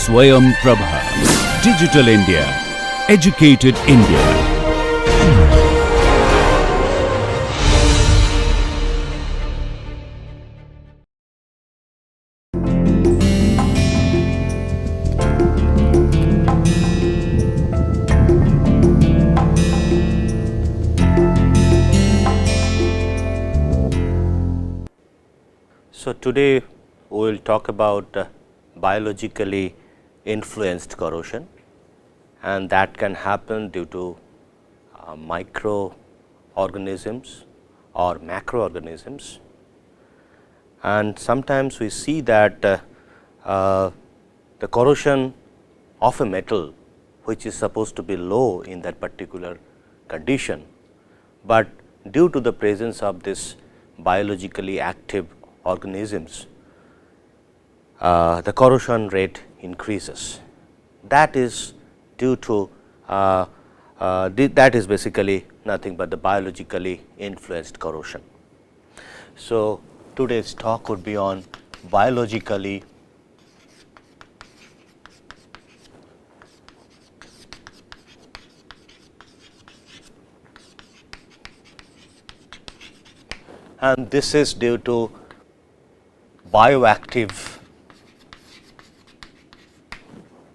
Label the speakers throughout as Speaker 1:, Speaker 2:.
Speaker 1: Swayam Prabha. Digital India. Educated India.
Speaker 2: So, today we will talk about biologically influenced corrosion, and that can happen due to microorganisms or macroorganisms. And sometimes we see that the corrosion of a metal which is supposed to be low in that particular condition, but due to the presence of this biologically active organisms, the corrosion rate increases. That is due to that is basically nothing but the biologically influenced corrosion. So, today's talk would be on biologically and this is due to bioactive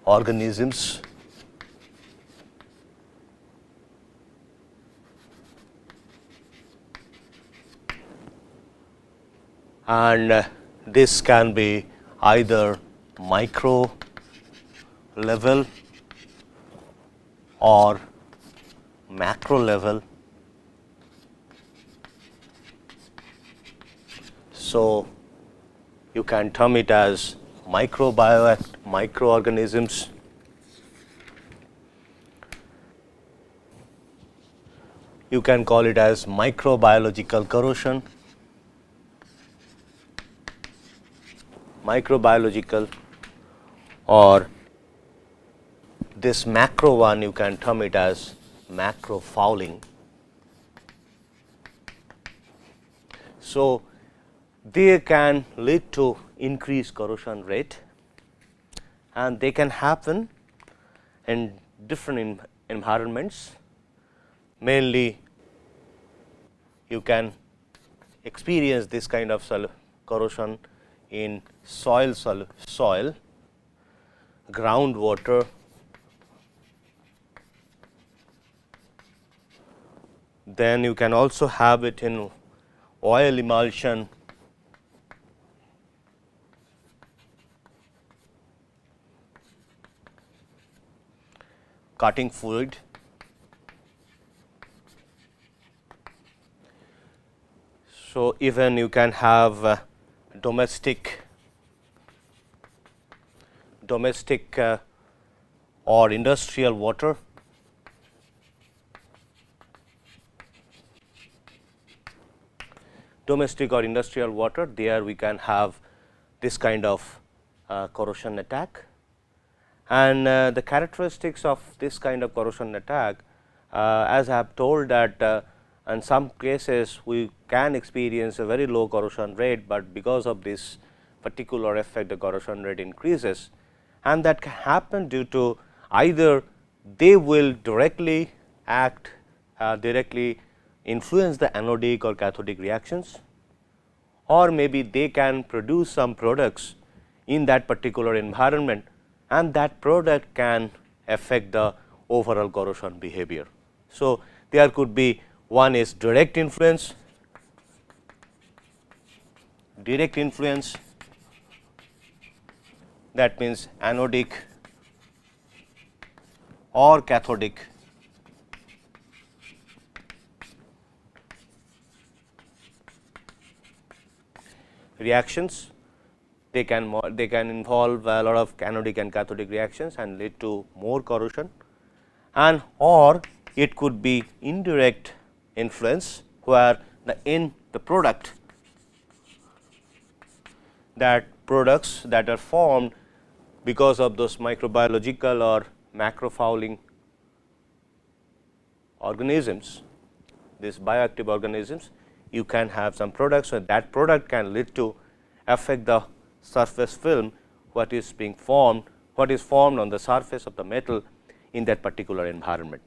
Speaker 2: organisms and this can be either micro level or macro level. So, you can term it as microorganisms, you can call it as microbiological corrosion, microbiological, or this macro one you can term it as macro fouling. So, they can lead to increased corrosion rate and they can happen in different environments. Mainly you can experience this kind of corrosion in soil, groundwater, then you can also have it in oil emulsion, cutting fluid, so even you can have domestic or industrial water, there we can have this kind of corrosion attack. And the characteristics of this kind of corrosion attack, as I have told that in some cases we can experience a very low corrosion rate, but because of this particular effect the corrosion rate increases, and that can happen due to either they will directly act directly influence the anodic or cathodic reactions, or maybe they can produce some products in that particular environment and that product can affect the overall corrosion behavior. So, there could be one is direct influence, that means anodic or cathodic reactions. They can involve a lot of anodic and cathodic reactions and lead to more corrosion, and or it could be indirect influence where the product, that products that are formed because of those microbiological or macrofouling organisms, these bioactive organisms, you can have some products, so that product can lead to affect the surface film what is being formed what is formed on the surface of the metal in that particular environment.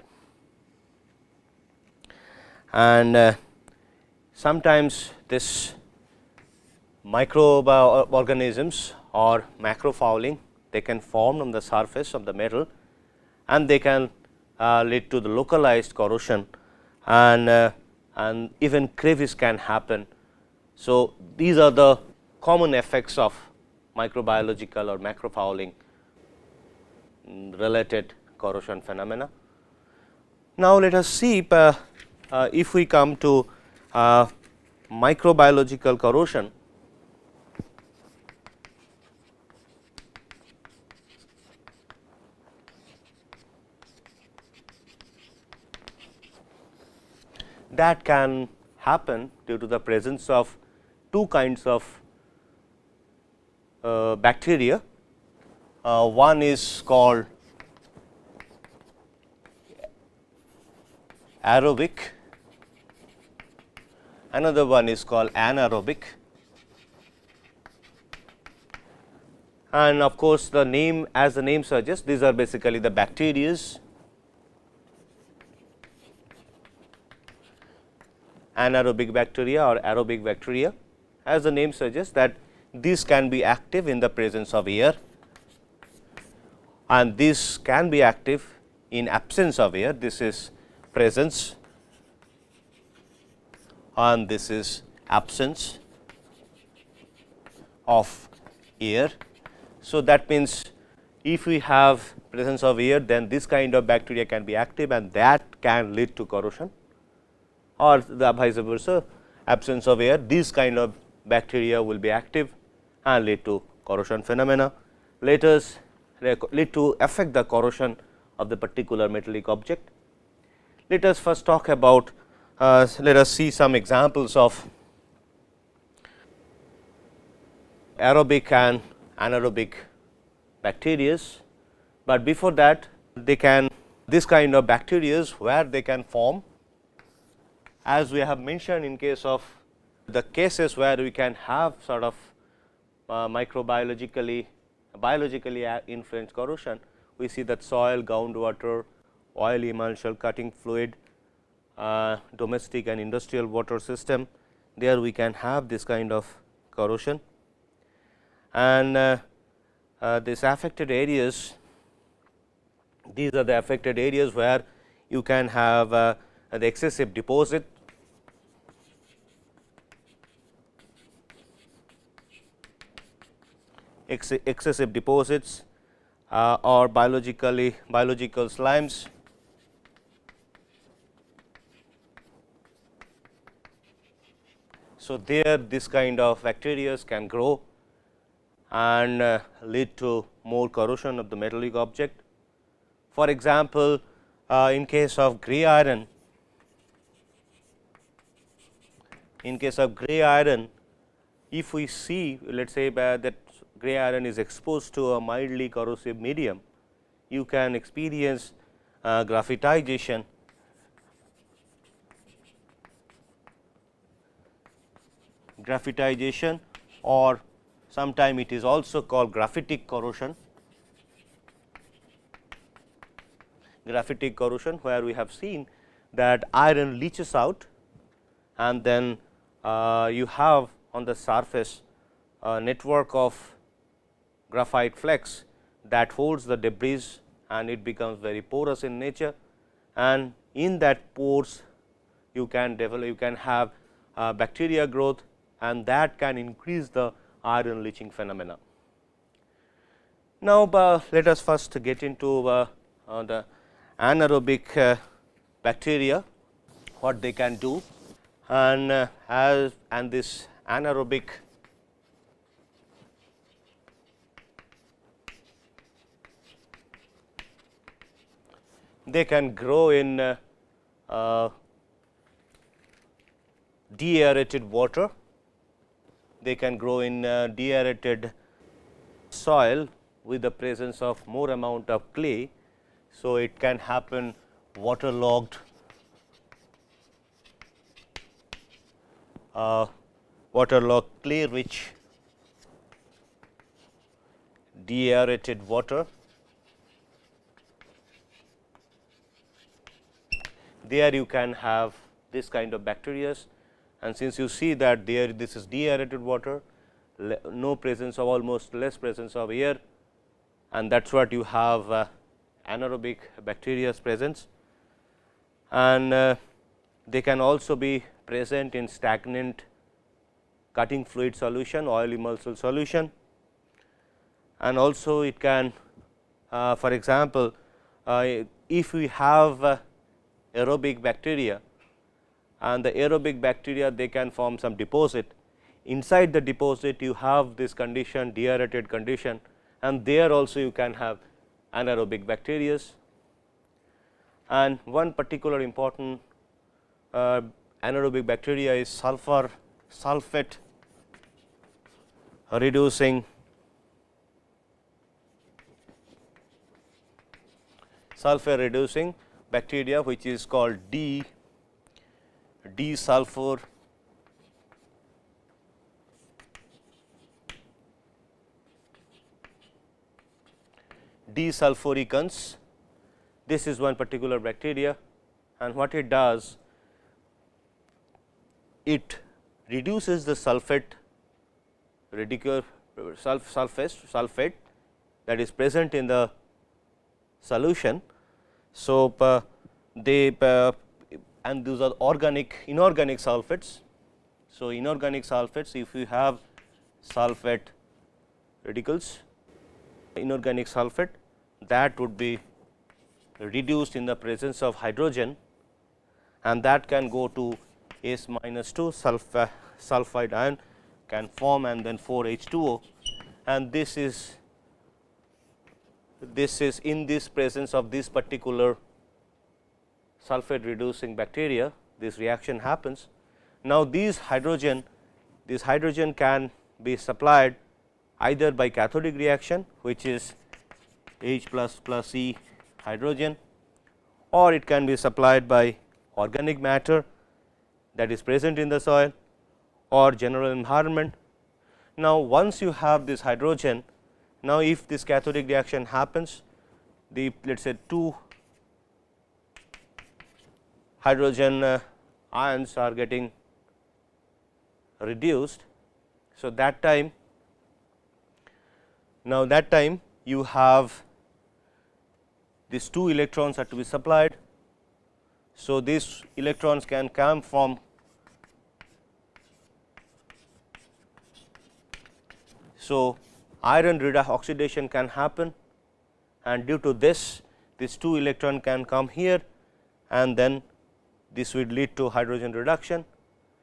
Speaker 2: And sometimes this microorganisms or macrofouling, they can form on the surface of the metal, and they can lead to the localized corrosion, and even crevice can happen. So, these are the common effects of microbiological or macrofouling related corrosion phenomena. Now, let us see if we come to microbiological corrosion. That can happen due to the presence of two kinds of bacteria. One is called aerobic, another one is called anaerobic, and of course, the name, as the name suggests, these are basically the bacterias. Anaerobic bacteria or aerobic bacteria, as the name suggests, that these can be active in the presence of air, and this can be active in absence of air. This is presence and this is absence of air. So, that means if we have presence of air, then this kind of bacteria can be active, and that can lead to corrosion, or the vice versa, absence of air, these kind of bacteria will be active and lead to corrosion phenomena. Let us lead to affect the corrosion of the particular metallic object. Let us first talk about, let us see some examples of aerobic and anaerobic bacteria, but before that, they can, this kind of bacteria where they can form, as we have mentioned in case of the cases where we can have sort of biologically influenced corrosion, we see that soil, groundwater, oil emulsion, cutting fluid, domestic and industrial water system, there we can have this kind of corrosion. And these affected areas, these are the affected areas where you can have the excessive deposit, excessive deposits or biological slimes. So, there this kind of bacteria can grow and lead to more corrosion of the metallic object. For example, in case of gray iron, if we see, let us say that gray iron is exposed to a mildly corrosive medium, you can experience graphitization, or sometime it is also called graphitic corrosion. Graphitic corrosion, where we have seen that iron leaches out, and then you have on the surface a network of graphite flakes that holds the debris, and it becomes very porous in nature, and in that pores you can develop, you can have bacteria growth, and that can increase the iron leaching phenomena. Now, let us first get into the anaerobic bacteria, what they can do, and this anaerobic they can grow in deaerated water, they can grow in deaerated soil with the presence of more amount of clay. So, it can happen waterlogged, clay rich deaerated water, there you can have this kind of bacteria, and since you see that there this is deaerated water, no presence of almost less presence of air, and that is what you have anaerobic bacteria presence, and they can also be present in stagnant cutting fluid solution, oil emulsive solution, and also it can for example, if we have aerobic bacteria, and the aerobic bacteria they can form some deposit. Inside the deposit you have this condition, deaerated condition, and there also you can have anaerobic bacteria. And one particular important anaerobic bacteria is sulfate reducing bacteria, which is called D-sulfur desulfuricans. This is one particular bacteria, and what it does, it reduces the sulfate sulfate that is present in the solution. So, they and those are inorganic sulfates. So, inorganic sulfates, if you have sulfate radicals, inorganic sulfate, that would be reduced in the presence of hydrogen, and that can go to S minus 2 sulfide ion can form, and then 4 H2O, and this is in this presence of this particular sulfate reducing bacteria, this reaction happens. Now, this hydrogen can be supplied either by cathodic reaction, which is H plus E hydrogen, or it can be supplied by organic matter that is present in the soil or general environment. Now, once you have this hydrogen, now if this cathodic reaction happens, the let us say 2 hydrogen ions are getting reduced. So, that time you have these 2 electrons are to be supplied. So, these electrons can come from iron oxidation can happen, and due to this 2 electron can come here, and then this would lead to hydrogen reduction.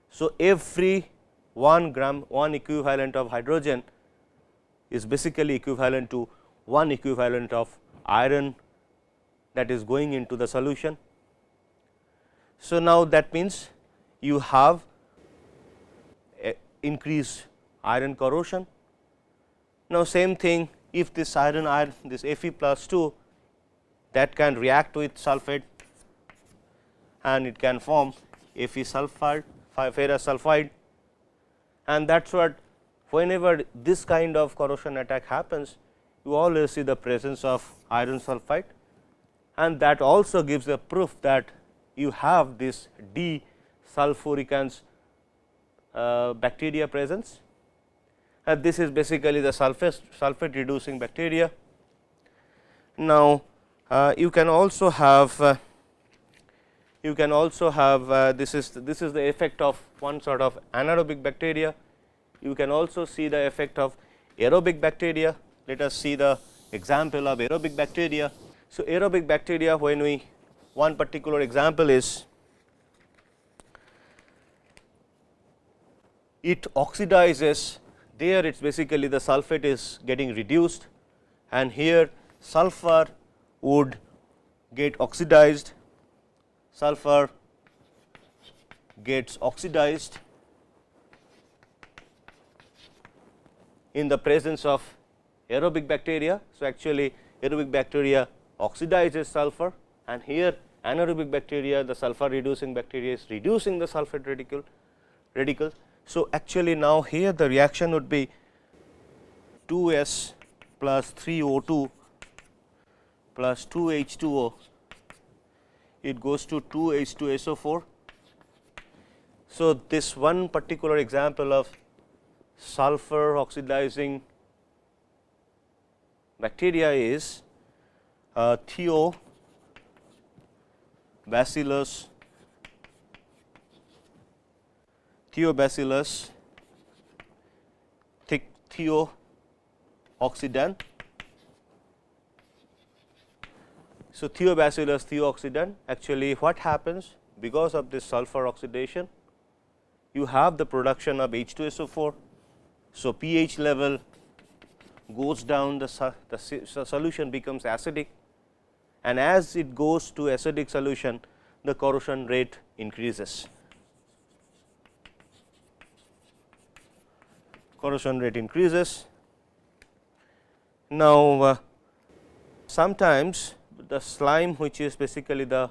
Speaker 2: So, every 1 gram 1 equivalent of hydrogen is basically equivalent to 1 equivalent of iron that is going into the solution. So, now that means you have increased iron corrosion. Now, same thing, if this iron this Fe plus 2 that can react with sulfate, and it can form Fe sulfide, ferrous sulfide, and that is what whenever this kind of corrosion attack happens, you always see the presence of iron sulfide, and that also gives a proof that you have this D-sulfuricans bacteria presence, and this is basically the sulfate reducing bacteria. Now, you can also have this is the effect of one sort of anaerobic bacteria. You can also see the effect of aerobic bacteria. Let us see the example of aerobic bacteria. So, aerobic bacteria, when one particular example is it oxidizes, there it is basically the sulfate is getting reduced, and here sulfur would get oxidized, sulfur gets oxidized in the presence of aerobic bacteria. So, actually aerobic bacteria oxidizes sulfur, and here anaerobic bacteria, the sulfur reducing bacteria is reducing the sulfate radicals. So, actually now here the reaction would be 2S plus 3O2 plus 2H2O it goes to 2H2SO4. So, this one particular example of sulfur oxidizing bacteria is Theobacillus thiooxidans. So, Theobacillus thiooxidans, actually what happens because of this sulfur oxidation, you have the production of H2SO4. So, pH level goes down, the solution becomes acidic, and as it goes to acidic solution, the corrosion rate increases. Now, sometimes the slime, which is basically there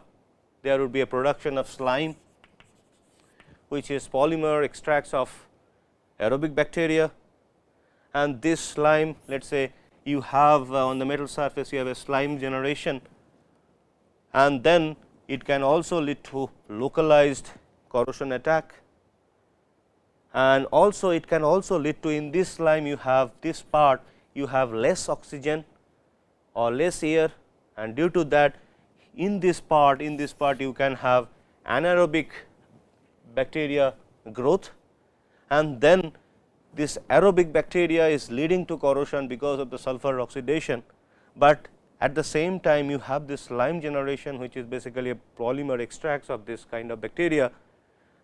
Speaker 2: would be a production of slime, which is polymer extracts of aerobic bacteria, and this slime, let us say you have on the metal surface you have a slime generation, and then it can also lead to localized corrosion attack, and also it can also lead to, in this slime you have this part, you have less oxygen or less air, and due to that in this part you can have anaerobic bacteria growth, and then this aerobic bacteria is leading to corrosion because of the sulfur oxidation, but at the same time you have this slime generation, which is basically a polymer extracts of this kind of bacteria,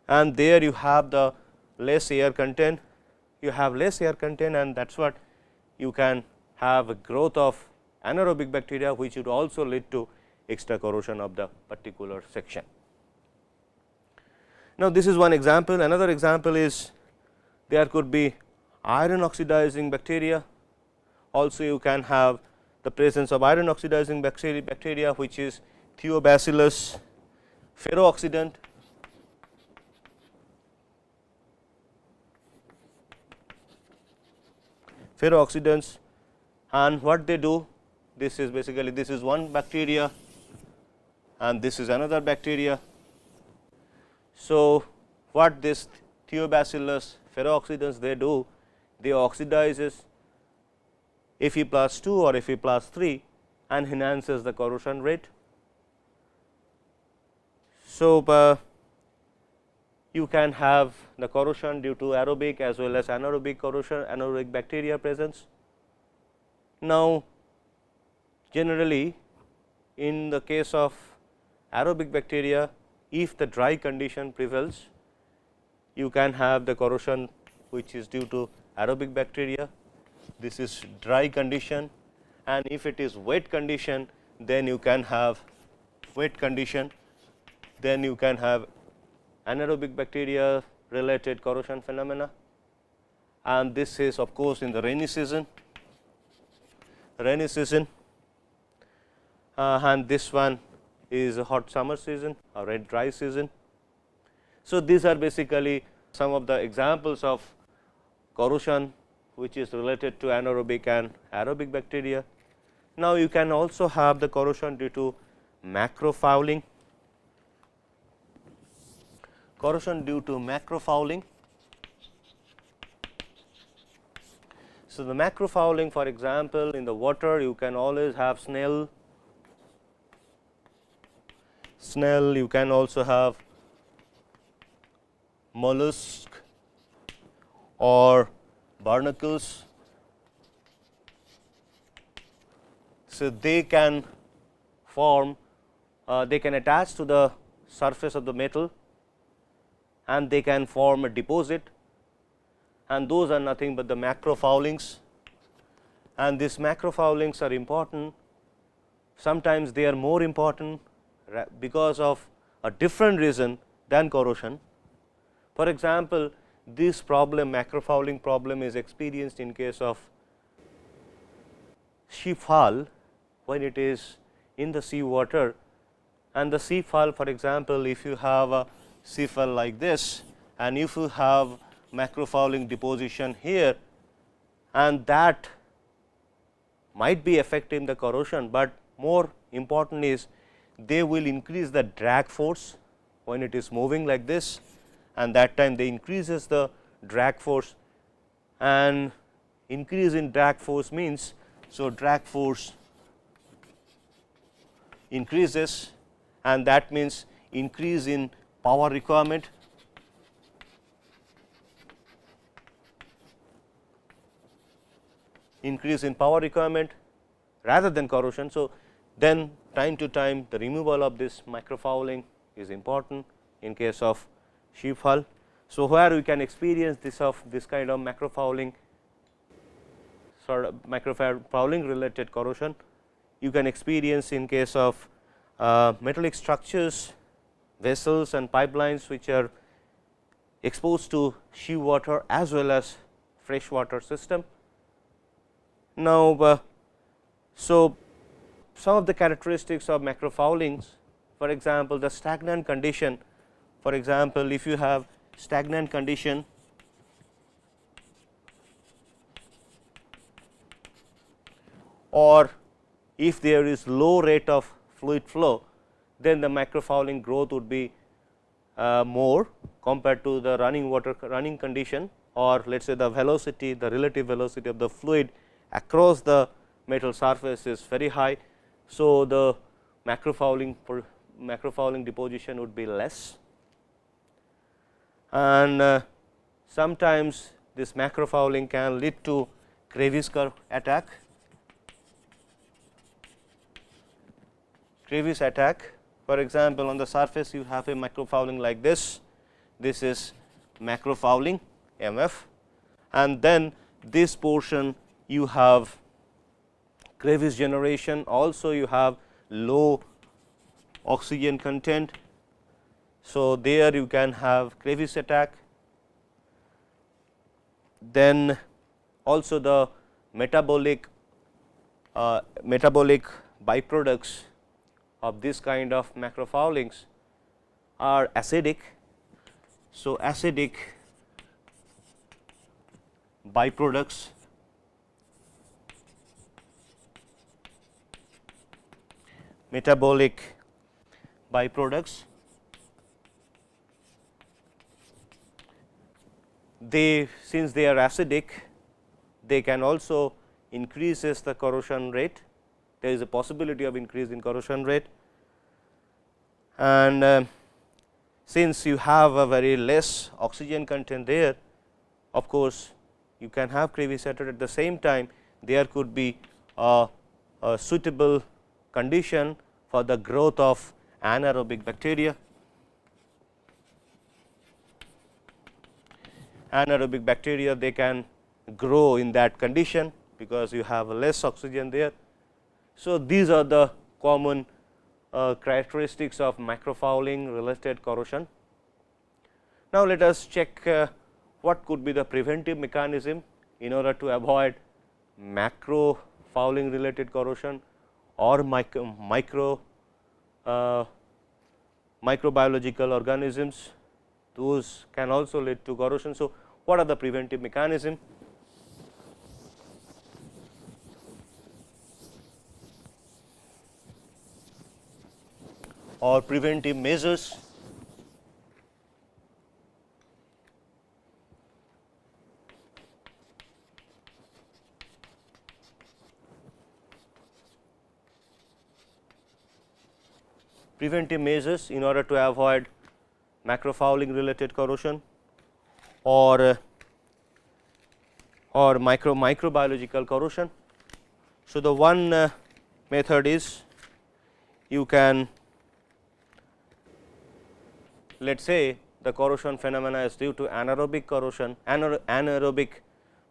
Speaker 2: and there you have the less air content, and that is what you can have a growth of anaerobic bacteria, which would also lead to extra corrosion of the particular section. Now, this is one example. Another example is there could be iron oxidizing bacteria. Also, you can have the presence of iron oxidizing bacteria, which is Theobacillus ferrooxidans. And what they do, this is basically, this is one bacteria and this is another bacteria. So, what this Theobacillus ferrooxidans they do, they oxidizes Fe+2 or Fe+3 and enhances the corrosion rate. So, you can have the corrosion due to aerobic as well as anaerobic corrosion, anaerobic bacteria presence. Now, generally in the case of aerobic bacteria, if the dry condition prevails, you can have the corrosion which is due to aerobic bacteria. This is dry condition, and if it is wet condition, then you can have anaerobic bacteria related corrosion phenomena, and this is of course in the rainy season, and this one is a hot summer season or a dry season. So, these are basically some of the examples of corrosion which is related to anaerobic and aerobic bacteria. Now, you can also have the corrosion due to macrofouling. So, the macrofouling, for example, in the water you can always have snail, you can also have mollusk or barnacles. So, they can form, they can attach to the surface of the metal and they can form a deposit, and those are nothing but the macrofoulings, and these macrofoulings are important. Sometimes they are more important because of a different reason than corrosion. For example, this problem, macrofouling problem, is experienced in case of sheepfowl when it is in the sea water, and the sheepfowl, for example, if you have a sheepfowl like this and if you have macrofouling deposition here, and that might be affecting the corrosion, but more important is they will increase the drag force when it is moving like this, and that time they increases the drag force, and increase in drag force means, so drag force increases, and that means increase in power requirement, rather than corrosion. So, then time to time the removal of this microfouling is important in case of sheep hull. So, where we can experience this kind of macrofouling, macrofouling related corrosion, you can experience in case of metallic structures, vessels and pipelines which are exposed to sea water as well as freshwater system. Now, so some of the characteristics of macrofoulings, for example, the stagnant condition. For example, if you have stagnant condition, or if there is low rate of fluid flow, then the macrofouling growth would be more compared to the running condition, or let us say the velocity, the relative velocity of the fluid across the metal surface is very high. So, the macrofouling deposition would be less, and sometimes this macrofouling can lead to crevice curve attack. For example, on the surface you have a macrofouling like this is macrofouling MF, and then this portion you have crevice generation, also you have low oxygen content. So, there you can have crevice attack. Then also the metabolic byproducts of this kind of macrofoulings are acidic. So, acidic byproducts metabolic byproducts, since they are acidic, they can also increases the corrosion rate. There is a possibility of increase in corrosion rate, and since you have a very less oxygen content there, of course, you can have crevice attack. At the same time, there could be a suitable condition for the growth of anaerobic bacteria. Anaerobic bacteria, they can grow in that condition because you have less oxygen there. So, these are the common characteristics of macrofouling related corrosion. Now, let us check what could be the preventive mechanism in order to avoid macrofouling related corrosion or microbiological organisms. Those can also lead to corrosion. So, what are the preventive mechanism? Or preventive measures? Preventive measures in order to avoid macrofouling related corrosion or microbiological corrosion. So, the one method is, you can, let us say the corrosion phenomena is due to anaerobic corrosion, anaerobic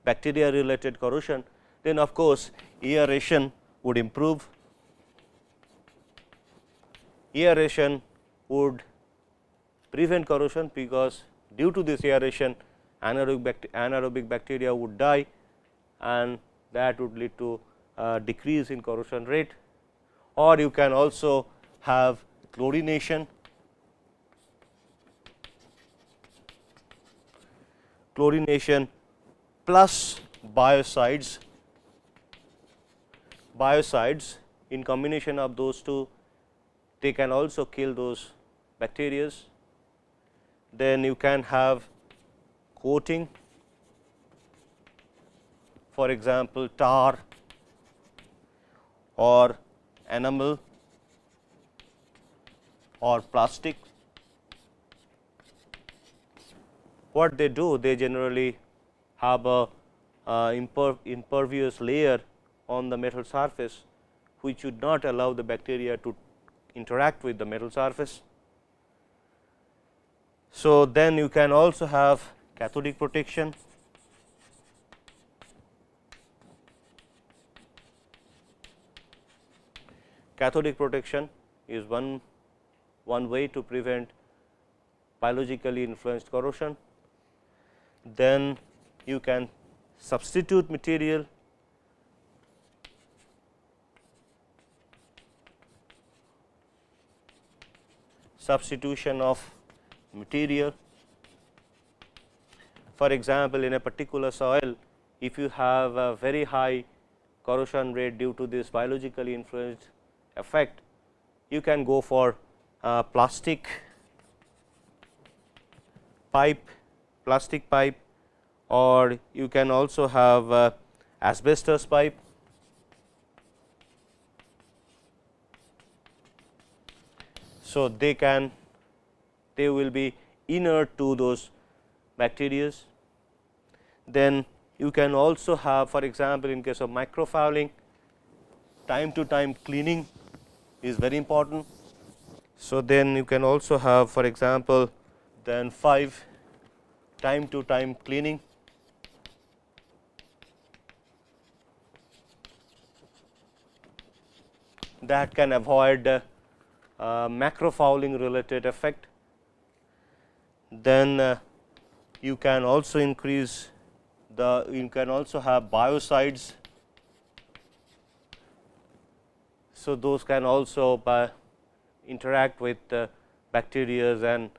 Speaker 2: bacteria related corrosion, then of course, aeration would improve. Aeration would prevent corrosion, because due to this aeration anaerobic bacteria would die, and that would lead to decrease in corrosion rate. Or you can also have chlorination. Chlorination plus biocides. Biocides, in combination of those two, they can also kill those bacteria. Then you can have coating, for example, tar or enamel or plastic. What they do, they generally have a impervious layer on the metal surface, which would not allow the bacteria to interact with the metal surface. So, then you can also have cathodic protection. Cathodic protection is one way to prevent biologically influenced corrosion. Then you can substitute material, substitution of material. For example, in a particular soil, if you have a very high corrosion rate due to this biologically influenced effect, you can go for plastic pipe, or you can also have asbestos pipe. So, they will be inert to those bacteria. Then you can also have, for example, in case of microfouling, time to time cleaning is very important. So, then you can also have, for example, then 5 time to time cleaning. That can avoid macrofouling related effect. Then you can also increase you can also have biocides. So, those can also interact with bacteria and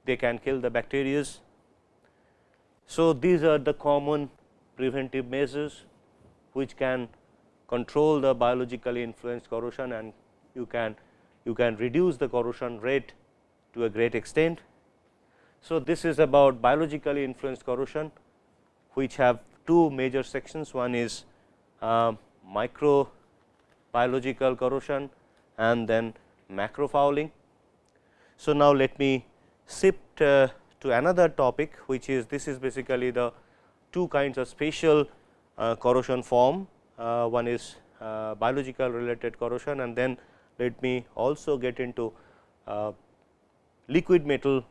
Speaker 2: they can kill the bacteria. So, these are the common preventive measures which can control the biologically influenced corrosion, and you can reduce the corrosion rate to a great extent. So, this is about biologically influenced corrosion, which have two major sections. One is microbiological corrosion and then macrofouling. So, now let me shift to another topic, which is this is basically the two kinds of spatial corrosion form. One is biological related corrosion, and then let me also get into liquid metal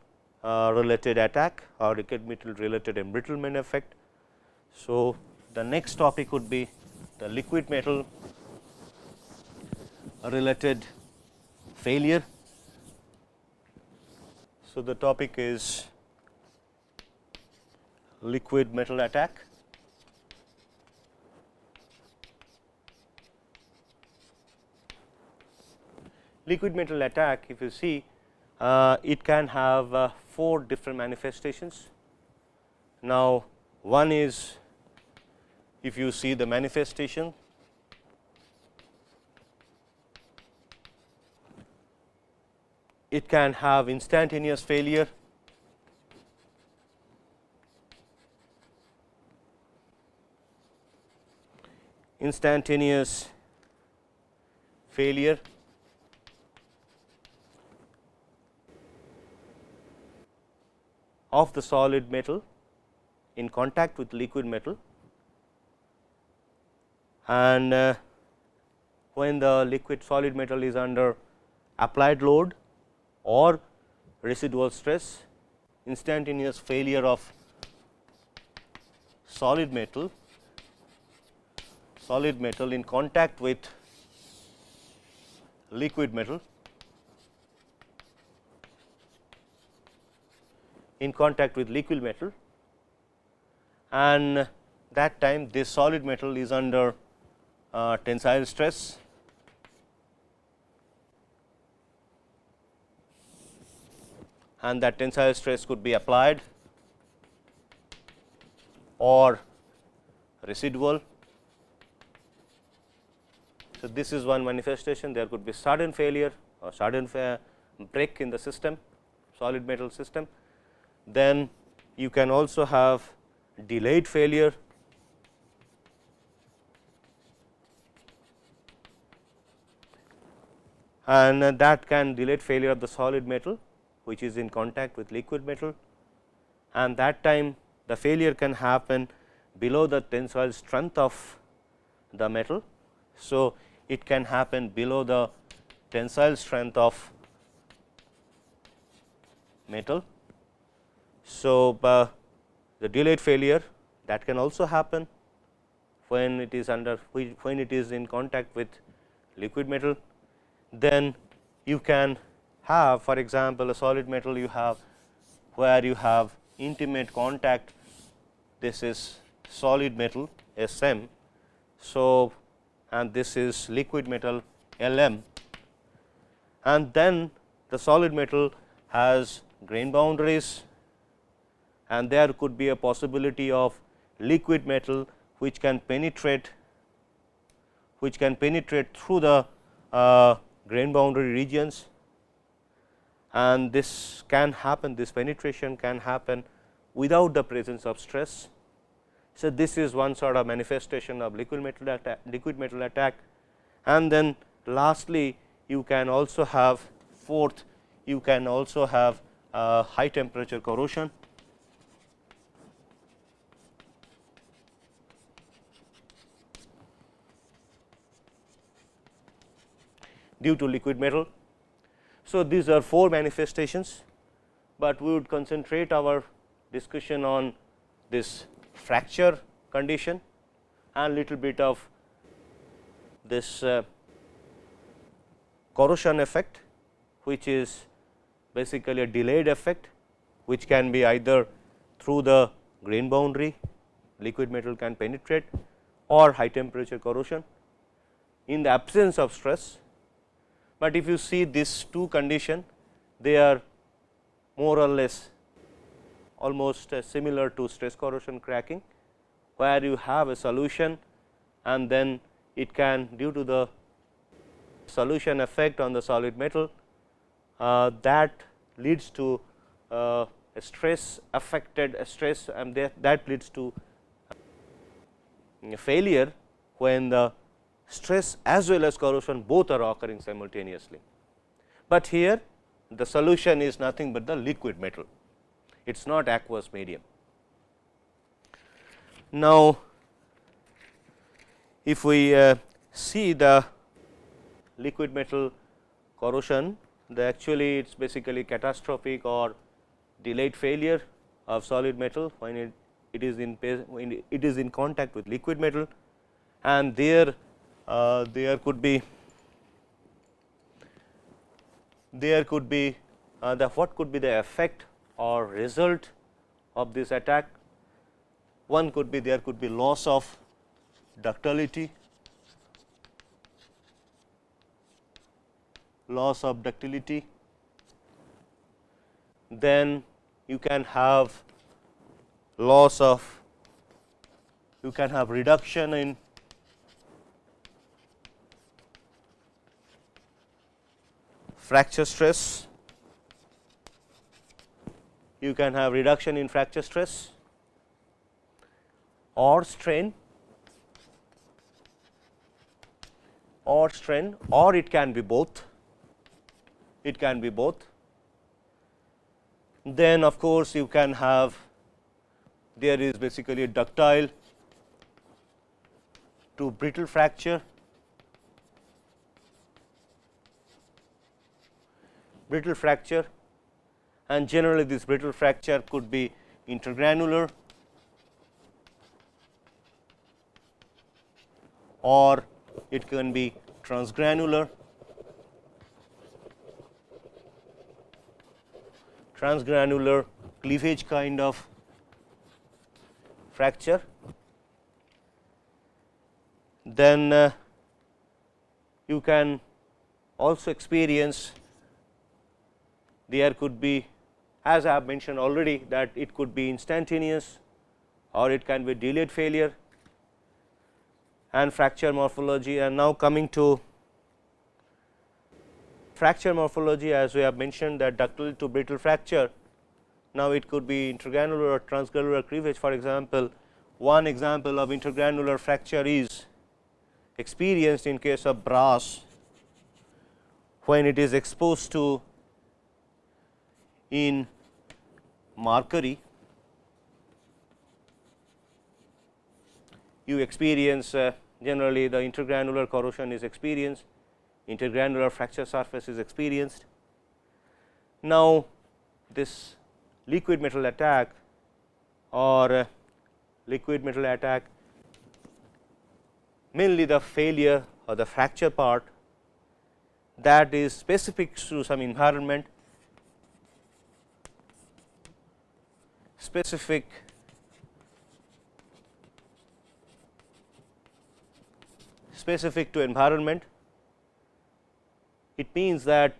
Speaker 2: related attack or liquid metal related embrittlement effect. So, the next topic would be the liquid metal related failure. So, the topic is liquid metal attack. Liquid metal attack, if you see, it can have 4 different manifestations. Now, one is, if you see the manifestation, it can have instantaneous failure, of the solid metal in contact with liquid metal, and when the liquid solid metal is under applied load or residual stress, instantaneous failure of solid metal in contact with liquid metal, and that time this solid metal is under tensile stress, and that tensile stress could be applied or residual. So, this is one manifestation. There could be sudden failure or sudden break in the system, solid metal system. Then you can also have delayed failure, and that can delayed failure of the solid metal which is in contact with liquid metal, and that time the failure can happen below the tensile strength of the metal. So, it can happen below the tensile strength of metal. So, the delayed failure that can also happen when it is when it is in contact with liquid metal. Then you can have, for example, a solid metal you have where you have intimate contact. This is solid metal Sm. So, and this is liquid metal Lm, and then the solid metal has grain boundaries, and there could be a possibility of liquid metal which can penetrate through the grain boundary regions, and this can happen, this penetration can happen without the presence of stress. So, this is one sort of manifestation of liquid metal attack. And then lastly, you can also have you can also have high temperature corrosion. Due to liquid metal. So, these are 4 manifestations, but we would concentrate our discussion on this fracture condition and little bit of this corrosion effect, which is basically a delayed effect, which can be either through the grain boundary liquid metal can penetrate, or high temperature corrosion in the absence of stress. But if you see these two conditions, they are more or less almost similar to stress corrosion cracking, where you have a solution and then it can, due to the solution effect on the solid metal, that leads to a stress affected stress, and that leads to failure when the stress as well as corrosion both are occurring simultaneously. But here the solution is nothing but the liquid metal, it is not aqueous medium. Now, if we see the liquid metal corrosion, actually it is basically catastrophic or delayed failure of solid metal when it is in contact with liquid metal, and there could be what could be the effect or result of this attack. One could be, there could be loss of ductility, then you can have reduction in fracture stress, or strain, or it can be both. Then of course, you can have, there is basically a ductile to brittle fracture, and generally this brittle fracture could be intergranular or it can be transgranular. Cleavage kind of fracture. Then you can also experience, there could be, as I have mentioned already, that it could be instantaneous or it can be delayed failure, and fracture morphology. And now coming to fracture morphology, as we have mentioned that ductile to brittle fracture. Now, it could be intergranular or transgranular cleavage. For example, one example of intergranular fracture is experienced in case of brass when it is exposed to in mercury. You experience generally the intergranular corrosion is experienced, intergranular fracture surface is experienced. Now, this liquid metal attack or liquid metal attack, mainly the failure or the fracture part that is specific to some environment, specific to environment. It means that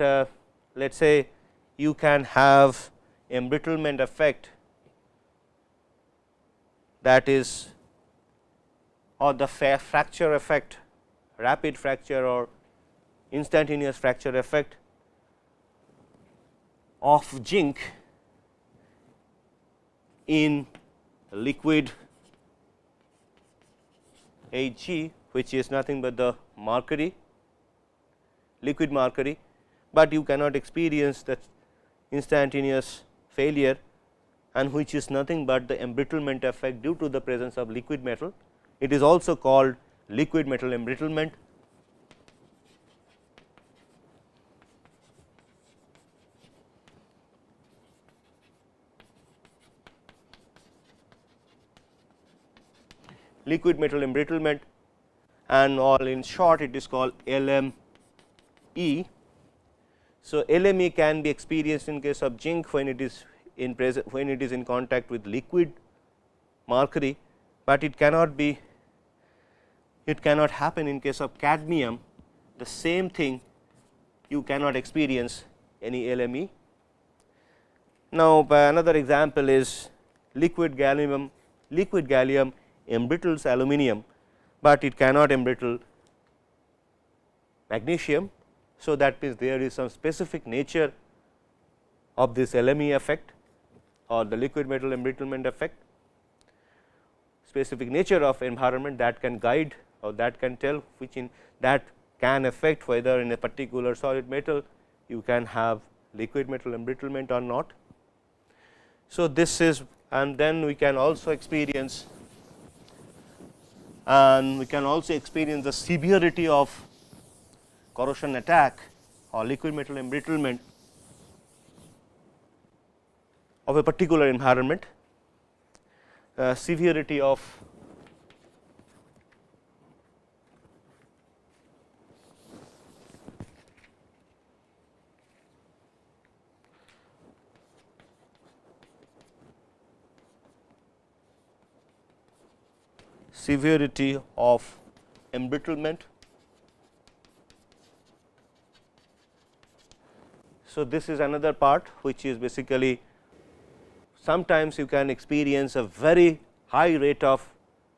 Speaker 2: let us say you can have embrittlement effect, that is, or the fracture effect, rapid fracture or instantaneous fracture effect of zinc in liquid Hg, which is nothing but the mercury, liquid mercury, but you cannot experience the instantaneous failure, and which is nothing but the embrittlement effect due to the presence of liquid metal. It is also called liquid metal embrittlement. Liquid metal embrittlement, and all in short it is called LME. So, LME can be experienced in case of zinc when it is in contact with liquid mercury, but it cannot happen in case of cadmium. The same thing, you cannot experience any LME. Now, another example is liquid gallium embrittles aluminum, but it cannot embrittle magnesium. So, that means there is some specific nature of this LME effect or the liquid metal embrittlement effect, specific nature of environment that can guide or that can tell which in that can affect whether in a particular solid metal you can have liquid metal embrittlement or not. So, this is, and then we can also experience the severity of corrosion attack or liquid metal embrittlement of a particular environment. Severity of embrittlement. So, this is another part which is basically sometimes you can experience a very high rate of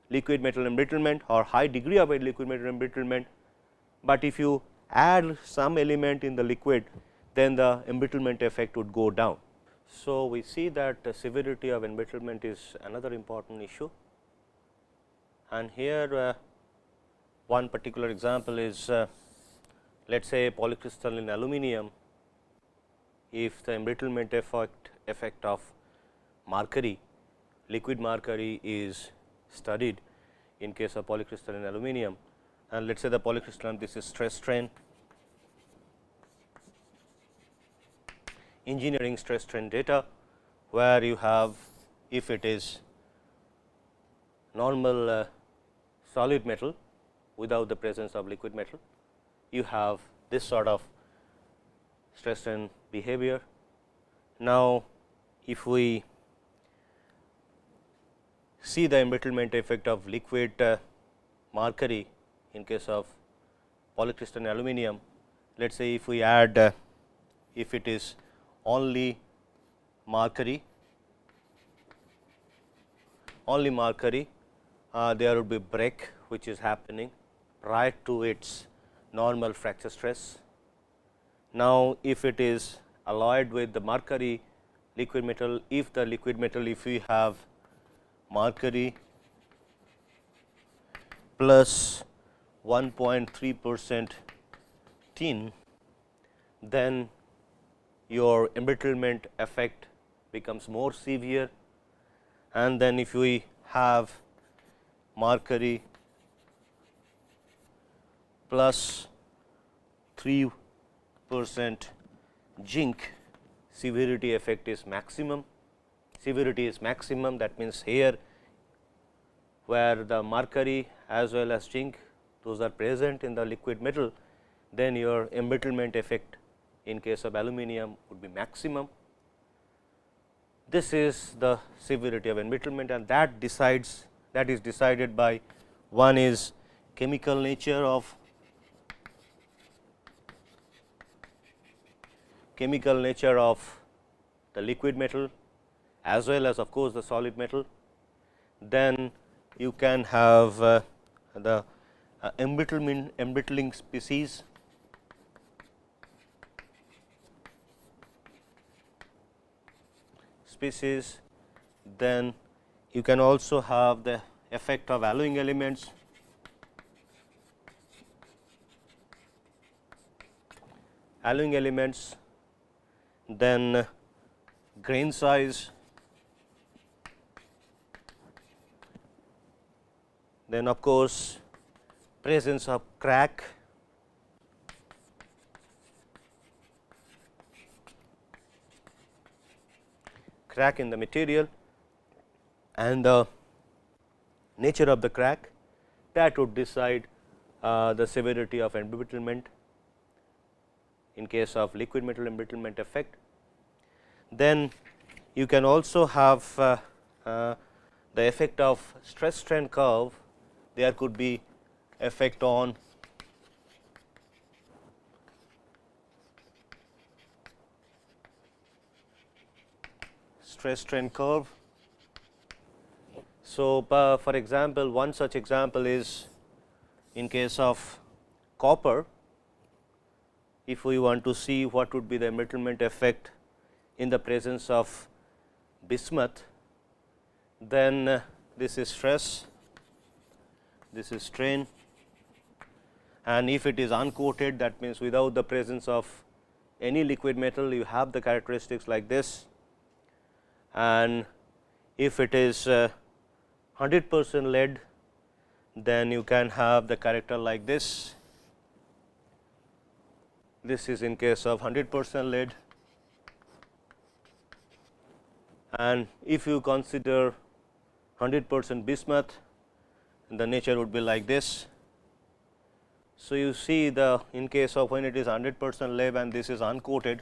Speaker 2: liquid metal embrittlement or high degree of a liquid metal embrittlement, but if you add some element in the liquid, then the embrittlement effect would go down. So, we see that the severity of embrittlement is another important issue, and here one particular example is let us say polycrystalline aluminum. If the embrittlement effect of mercury, liquid mercury is studied in case of polycrystalline aluminum, and let us say the polycrystalline, this is stress strain, engineering stress strain data, where you have, if it is normal solid metal without the presence of liquid metal, you have this sort of stress strain behavior. Now, if we see the embrittlement effect of liquid mercury in case of polycrystalline aluminum, let us say if we add if it is only mercury there would be break which is happening prior to its normal fracture stress. Now, if it is alloyed with the mercury liquid metal, if the liquid metal, if we have mercury plus 1.3% tin, then your embrittlement effect becomes more severe. And then if we have mercury plus 3% zinc, severity effect is maximum. Severity is maximum, that means here where the mercury as well as zinc, those are present in the liquid metal, then your embrittlement effect in case of aluminum would be maximum. This is the severity of embrittlement, and that is decided by, one is chemical nature of the liquid metal as well as of course, the solid metal. Then you can have the embrittling species, then you can also have the effect of alloying elements, then grain size, then of course, presence of crack, in the material, and the nature of the crack, that would decide the severity of embrittlement in case of liquid metal embrittlement effect. Then you can also have the effect of stress strain curve. There could be effect on stress strain curve. So, for example, one such example is in case of copper. If we want to see what would be the embrittlement effect in the presence of bismuth, then this is stress, this is strain, and if it is uncoated, that means without the presence of any liquid metal, you have the characteristics like this. And if it is 100% lead, then you can have the character like this. This is in case of 100% lead, and if you consider 100% bismuth, the nature would be like this. So, you see the in case of when it is 100% lead and this is uncoated.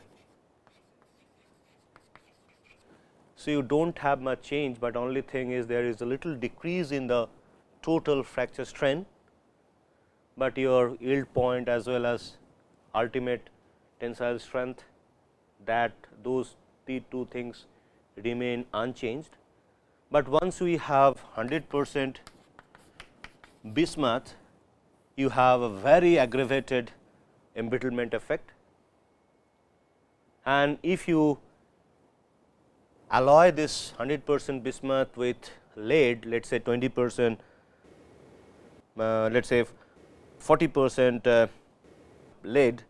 Speaker 2: So, you do not have much change, but only thing is there is a little decrease in the total fracture strain, but your yield point as well as ultimate tensile strength, that those the two things remain unchanged. But once we have 100% bismuth, you have a very aggravated embrittlement effect, and if you alloy this 100% bismuth with lead, let us say 20%, let us say 40% lead,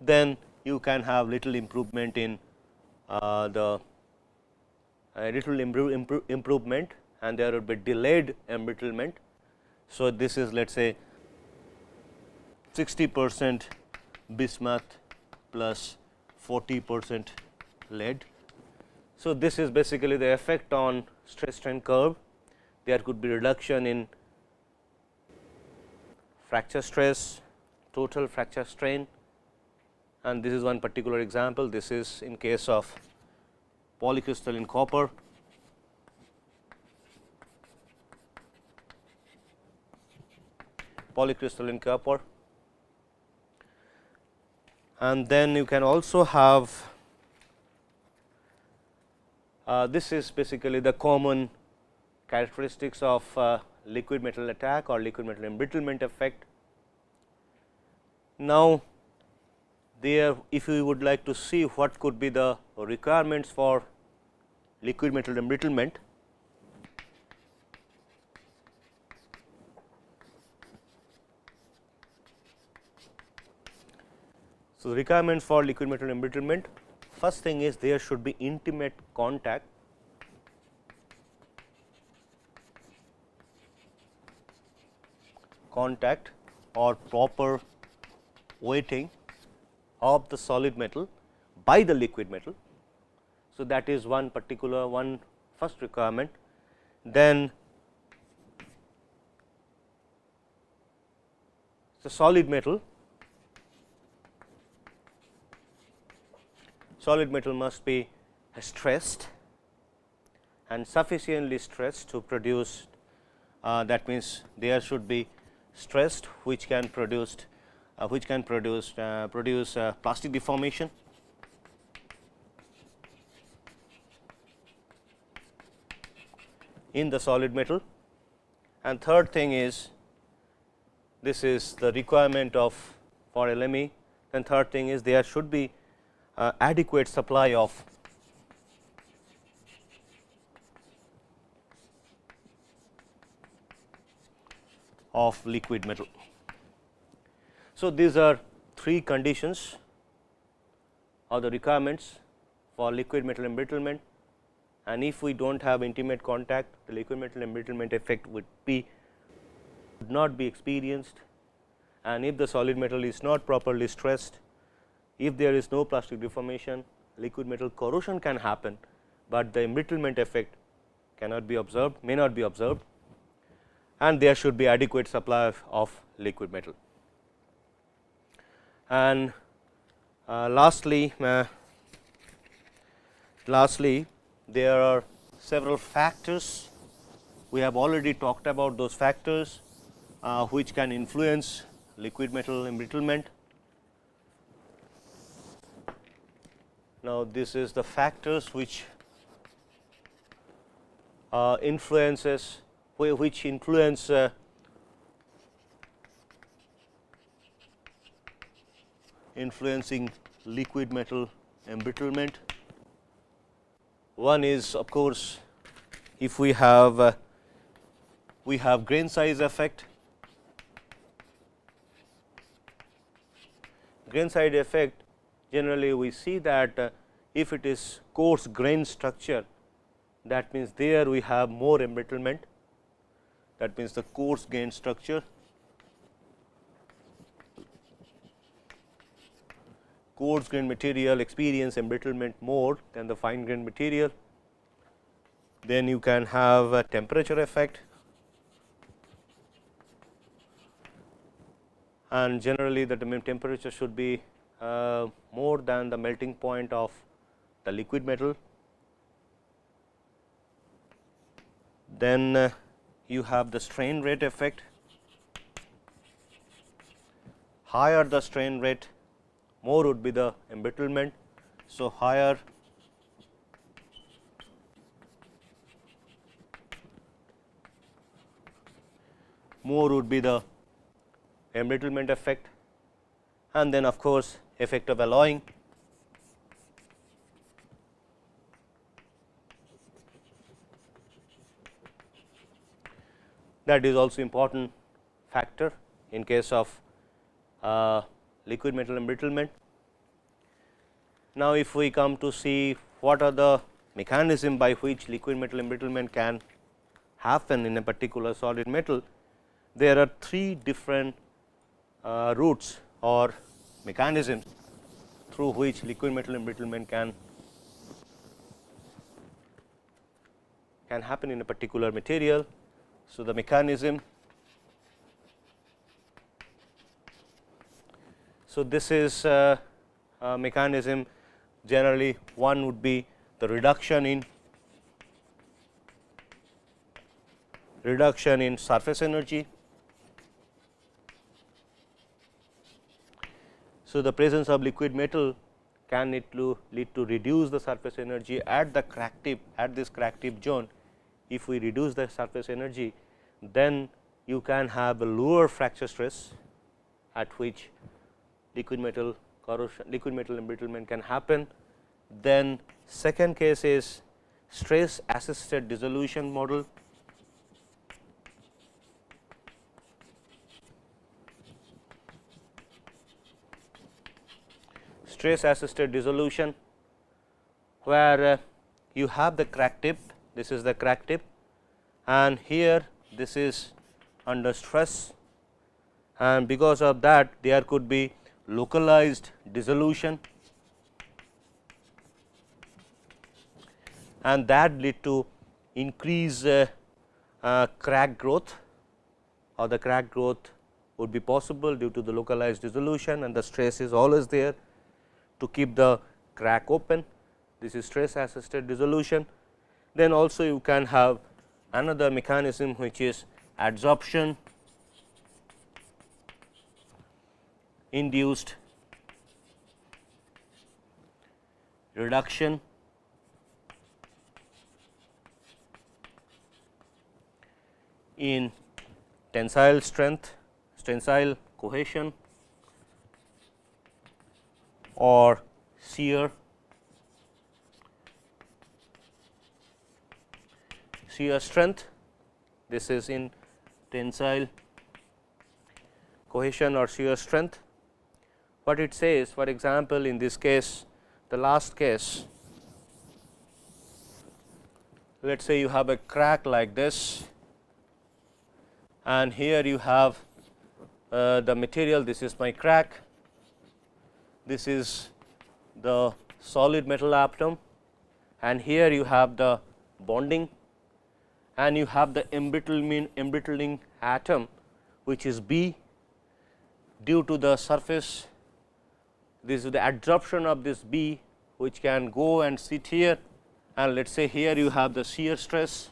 Speaker 2: then you can have little improvement in improvement, and there will be delayed embrittlement. So, this is let us say 60% bismuth plus 40% lead. So, this is basically the effect on stress strain curve. There could be reduction in fracture stress, total fracture strain, and this is one particular example. This is in case of polycrystalline copper. And then you can also have this is basically the common characteristics of liquid metal attack or liquid metal embrittlement effect. Now, there if we would like to see what could be the requirements for liquid metal embrittlement, so the requirements for liquid metal embrittlement, first thing is there should be intimate contact or proper weighting of the solid metal by the liquid metal. So, that is one first requirement. Then the solid metal must be stressed and sufficiently stressed to produce, that means there should be stressed which can produce plastic deformation. In the solid metal. And third thing is, this is the requirement for LME, and third thing is there should be adequate supply of liquid metal. So, these are three conditions or the requirements for liquid metal embrittlement, and if we do not have intimate contact, the liquid metal embrittlement effect would not be experienced, and if the solid metal is not properly stressed, if there is no plastic deformation, liquid metal corrosion can happen, but the embrittlement effect cannot be observed, may not be observed, and there should be adequate supply of liquid metal. And lastly, there are several factors. We have already talked about those factors which can influence liquid metal embrittlement. Now, this is the factors which influence influencing liquid metal embrittlement. One is, of course, if we have grain size effect. Grain size effect, generally we see that if it is coarse grain structure, that means there we have more embrittlement, that means the coarse grain structure. Coarse grain material experience embrittlement more than the fine grain material. Then you can have a temperature effect, and generally the temperature should be more than the melting point of the liquid metal. Then you have the strain rate effect. Higher the strain rate, more would be the embrittlement. So, higher more would be the embrittlement effect, and then of course, effect of alloying. That is also important factor in case of liquid metal embrittlement. Now, if we come to see what are the mechanism by which liquid metal embrittlement can happen in a particular solid metal, there are three different routes or mechanisms through which liquid metal embrittlement can happen in a particular material. So, the mechanism, so this is a mechanism, generally one would be the reduction in surface energy. So, the presence of liquid metal can lead to reduce the surface energy at the crack tip, at this crack tip zone. If we reduce the surface energy, then you can have a lower fracture stress at which liquid metal corrosion, liquid metal embrittlement can happen. Then second case is stress assisted dissolution model. Stress assisted dissolution, where you have the crack tip, this is the crack tip, and here this is under stress, and because of that there could be localized dissolution, and that lead to increase crack growth, or the crack growth would be possible due to the localized dissolution, and the stress is always there to keep the crack open. This is stress assisted dissolution. Then also you can have another mechanism which is adsorption induced reduction in tensile strength, tensile cohesion or shear strength. This is in tensile cohesion or shear strength. What it says, for example, in this case, the last case, let us say you have a crack like this, and here you have the material, this is my crack, this is the solid metal atom, and here you have the bonding, and you have the embrittling atom which is B. Due to the surface, this is the adsorption of this B which can go and sit here, and let us say here you have the shear stress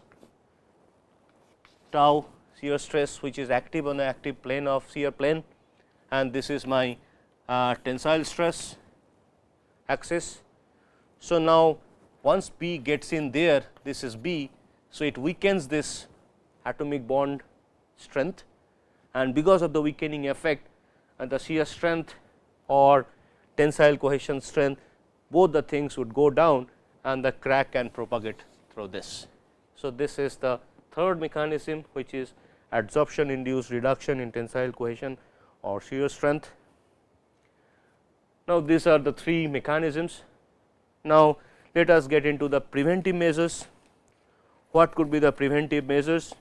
Speaker 2: tau, shear stress which is active on the active plane of shear plane, and this is my tensile stress axis. So, now once B gets in there, this is B. So, it weakens this atomic bond strength, and because of the weakening effect and the shear strength or tensile cohesion strength, both the things would go down and the crack can propagate through this. So, this is the third mechanism which is adsorption induced reduction in tensile cohesion or shear strength. Now, these are the three mechanisms. Now, let us get into the preventive measures. What could be the preventive measures?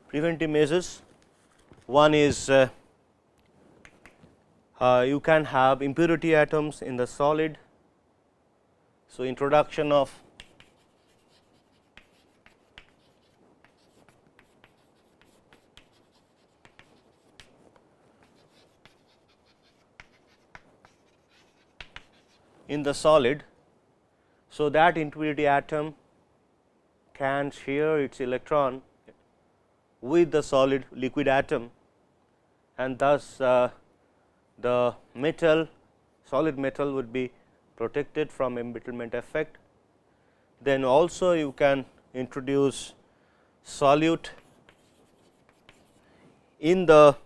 Speaker 2: Preventive measures, one is you can have impurity atoms in the solid. So, introduction of in the solid. So, that impurity atom can share its electron with the solid liquid atom, and thus the metal, solid metal would be protected from embrittlement effect. Then also you can introduce solute in the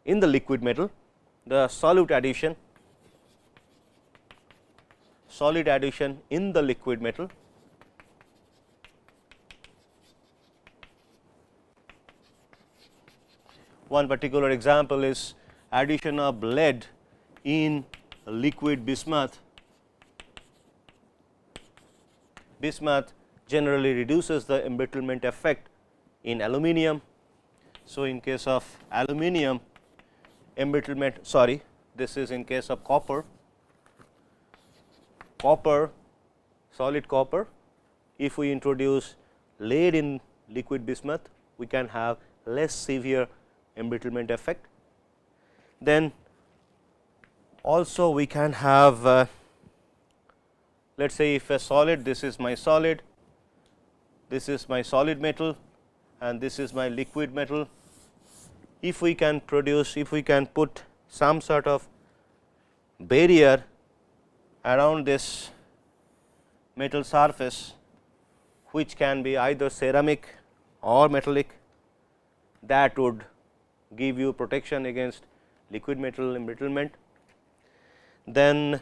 Speaker 2: liquid metal, the solute addition, solid addition in the liquid metal. One particular example is addition of lead in liquid bismuth. Bismuth generally reduces the embrittlement effect in aluminum. So, in case of aluminum embrittlement, this is in case of copper, solid copper. If we introduce lead in liquid bismuth, we can have less severe embrittlement effect. Then also we can have let us say if a solid, this is my solid, this is my solid metal, and this is my liquid metal. If we can produce, if we can put some sort of barrier around this metal surface, which can be either ceramic or metallic, that would give you protection against liquid metal embrittlement. Then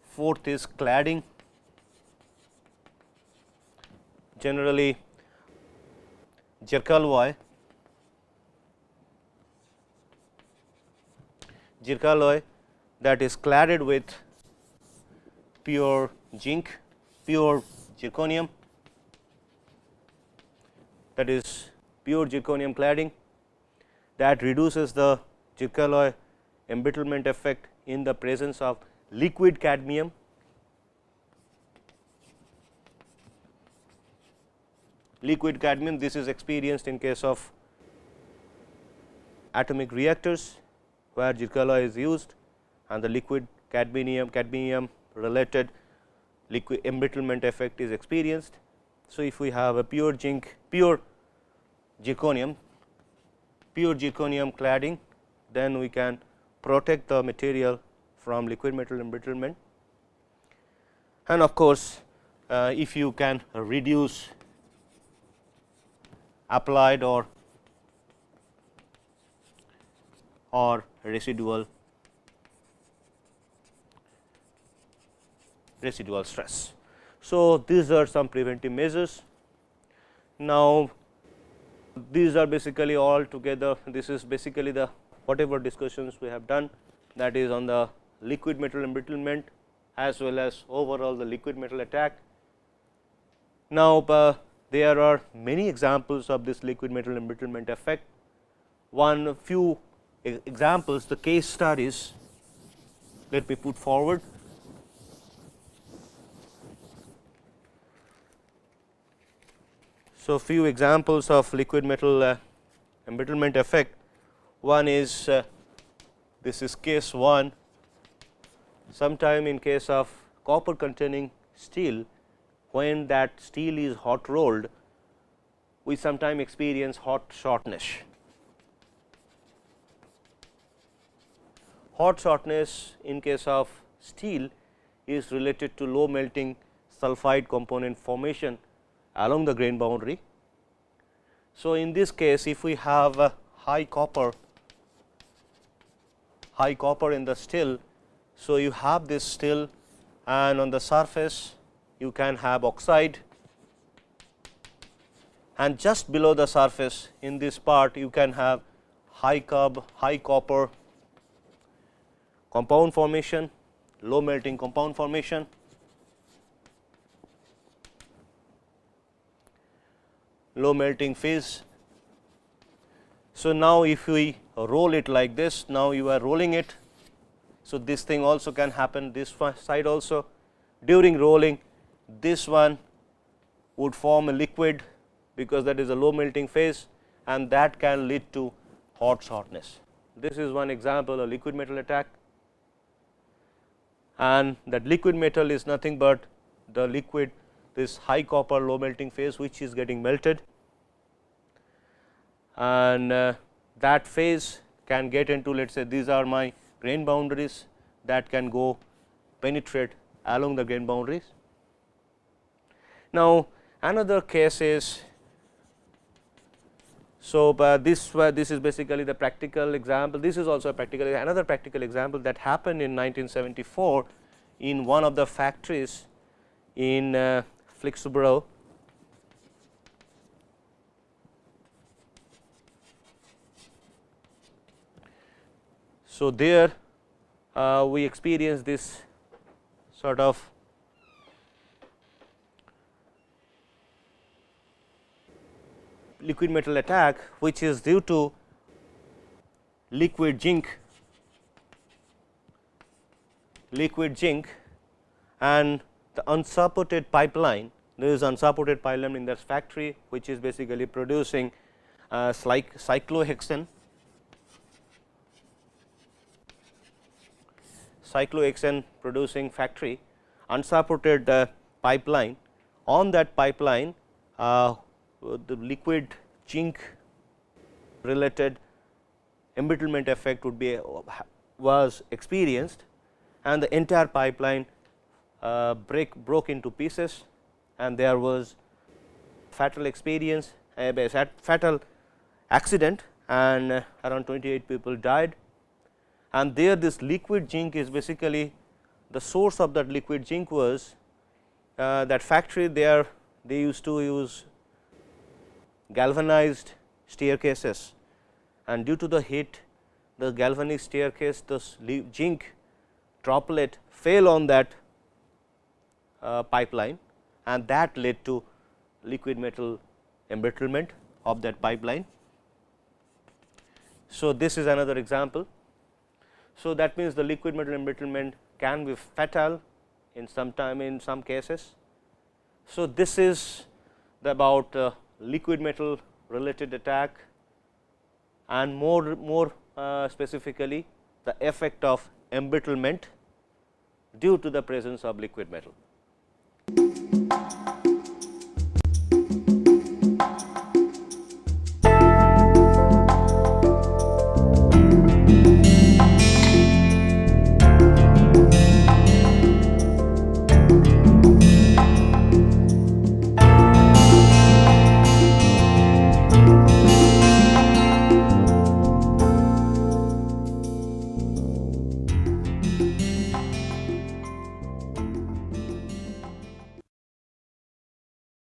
Speaker 2: fourth is cladding. Generally zircaloy that is cladded with pure zinc, pure zirconium, that is pure zirconium cladding, that reduces the zircaloy embrittlement effect in the presence of liquid cadmium. Liquid cadmium, this is experienced in case of atomic reactors where zircaloy is used and the liquid cadmium related liquid embrittlement effect is experienced. So, if we have a pure zirconium cladding, then we can protect the material from liquid metal embrittlement. And of course, if you can reduce applied or residual stress. So, these are some preventive measures. Now, these are basically all together, this is basically the whatever discussions we have done, that is on the liquid metal embrittlement as well as overall the liquid metal attack. Now, there are many examples of this liquid metal embrittlement effect. One few examples, the case studies, let me put forward. So, few examples of liquid metal embrittlement effect. One is this is case 1. Sometime in case of copper containing steel, when that steel is hot rolled, we sometimes experience hot shortness. Hot shortness in case of steel is related to low melting sulphide component formation along the grain boundary. So, in this case, if we have a high copper in the steel, so you have this steel and on the surface you can have oxide, and just below the surface in this part you can have high copper compound formation, low melting compound formation. Low melting phase. So, now if we roll it like this, now you are rolling it. So, this thing also can happen this side also. During rolling, this one would form a liquid because that is a low melting phase, and that can lead to hot shortness. This is one example of liquid metal attack, and that liquid metal is nothing but the liquid, this high copper low melting phase which is getting melted, and that phase can get into, let us say these are my grain boundaries, that can go penetrate along the grain boundaries. Now, another case is, so this is basically the practical example. This is also a practical, another practical example that happened in 1974 in one of the factories in Flixborough. So, there we experience this sort of liquid metal attack, which is due to liquid zinc and the unsupported pipeline. There is unsupported pipeline in this factory, which is basically producing cyclohexane producing factory, unsupported pipeline. On that pipeline, the liquid zinc related embrittlement effect was experienced, and the entire pipeline broke into pieces, and there was fatal experience, a fatal accident, and around 28 people died. And there this liquid zinc is basically the source of that liquid zinc was that factory there they used to use galvanized staircases, and due to the heat the galvanic staircase, the zinc droplet fell on that pipeline, and that led to liquid metal embrittlement of that pipeline. So, this is another example. So, that means the liquid metal embrittlement can be fatal in some cases. So, this is about liquid metal related attack, and more specifically the effect of embrittlement due to the presence of liquid metal.